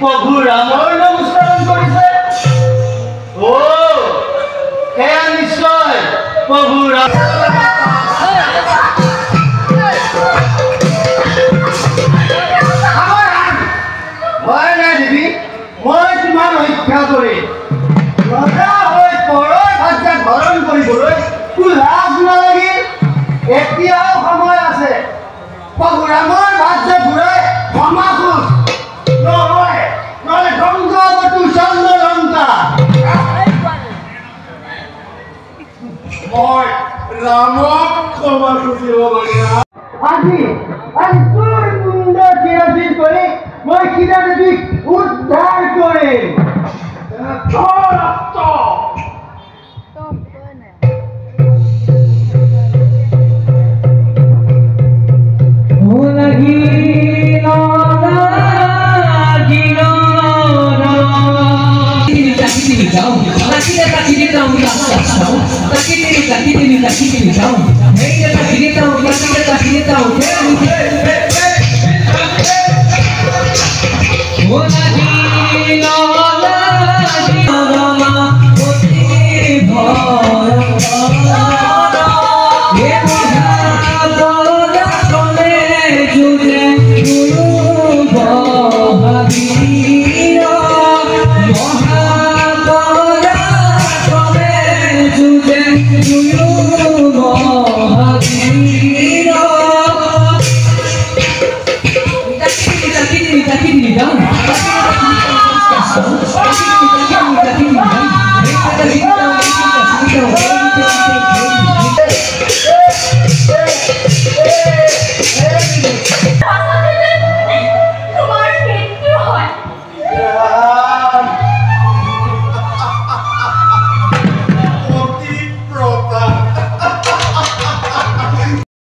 প্ৰভু ৰামৰ নাম উচ্চাৰণ কৰিছে। সেয়া নিশ্চয় প্ৰভু ৰাম। হয় নাই দেৱী, মই তোমাক ৰক্ষা কৰি ৰজা হৈ পৰৰ ভাষা ধৰণ কৰিবলৈ তোৰ লাজ নালাগিল? এতিয়াও সময় আছে। প্ৰভু ৰামৰ ভাষা ঘূৰাই ক্ষমা খোজ, নহ'লে গংগাৱতী চন্দ্ৰলংকা। মই ৰামক ক্ষমা খুজিব লাগে। আজি তোৰ মুণ্ড চিৰচিৰ কৰি মই সীতা দেৱীক উদ্ধাৰ কৰিম। Hola.